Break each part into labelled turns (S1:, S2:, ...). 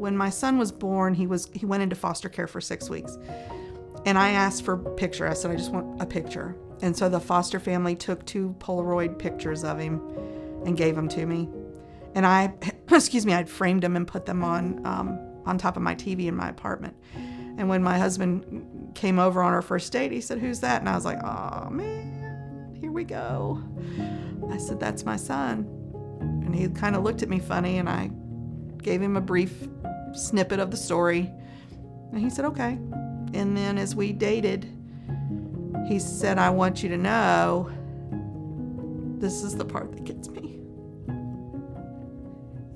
S1: When my son was born, he went into foster care for 6 weeks. And I asked for a picture. I said, I just want a picture. And so the foster family took 2 Polaroid pictures of him and gave them to me. And I'd framed them and put them on top of my TV in my apartment. And when my husband came over on our first date, he said, "Who's that?" And I was like, "Oh man, here we go." I said, "That's my son." And he kind of looked at me funny, and I gave him a brief snippet of the story. And he said, "Okay." And then as we dated, he said, "I want you to know, this is the part that gets me.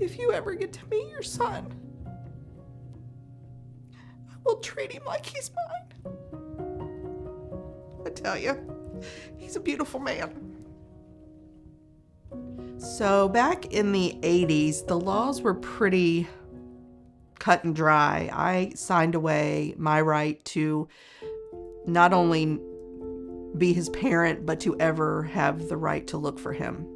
S1: If you ever get to meet your son, I will treat him like he's mine." I tell you, he's a beautiful man. So back in the 80s, the laws were pretty cut and dry. I signed away my right to not only be his parent, but to ever have the right to look for him.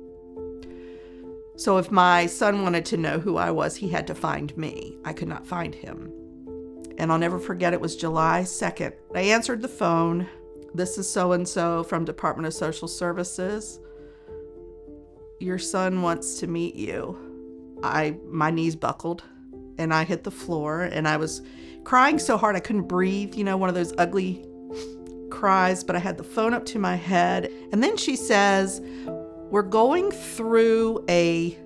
S1: So if my son wanted to know who I was, he had to find me. I could not find him. And I'll never forget, it was July 2nd. I answered the phone. "This is so-and-so from Department of Social Services. Your son wants to meet you." My knees buckled and I hit the floor, and I was crying so hard I couldn't breathe, one of those ugly cries, but I had the phone up to my head. And then she says, "We're going through a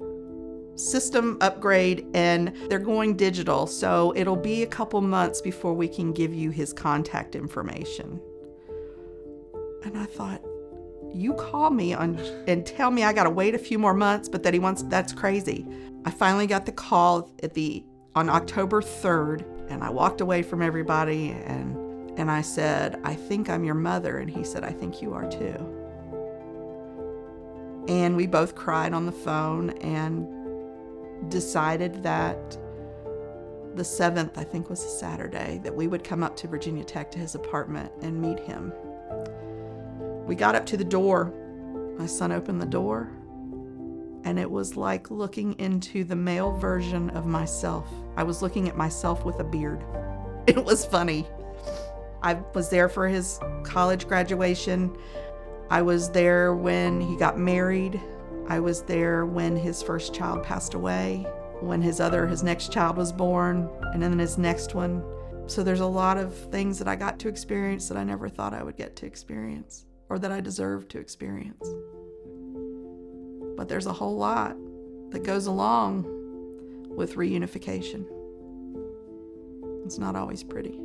S1: system upgrade and they're going digital, so it'll be a couple months before we can give you his contact information." And I thought, you call me and tell me I gotta wait a few more months, but that's crazy. I finally got the call on October 3rd, and I walked away from everybody and I said, "I think I'm your mother." And he said, "I think you are too." And we both cried on the phone and decided that the 7th, I think was a Saturday, that we would come up to Virginia Tech to his apartment and meet him. We got up to the door. My son opened the door, and it was like looking into the male version of myself. I was looking at myself with a beard. It was funny. I was there for his college graduation. I was there when he got married. I was there when his first child passed away, when his next child was born, and then his next one. So there's a lot of things that I got to experience that I never thought I would get to experience, or that I deserved to experience. But there's a whole lot that goes along with reunification. It's not always pretty.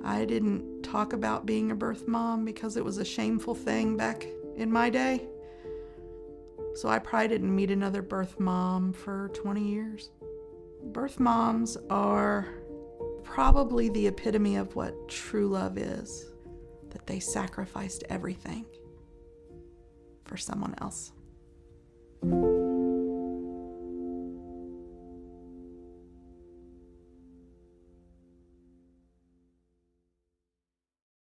S1: I didn't talk about being a birth mom because it was a shameful thing back in my day. So I probably didn't meet another birth mom for 20 years. Birth moms are probably the epitome of what true love is, that they sacrificed everything for someone else.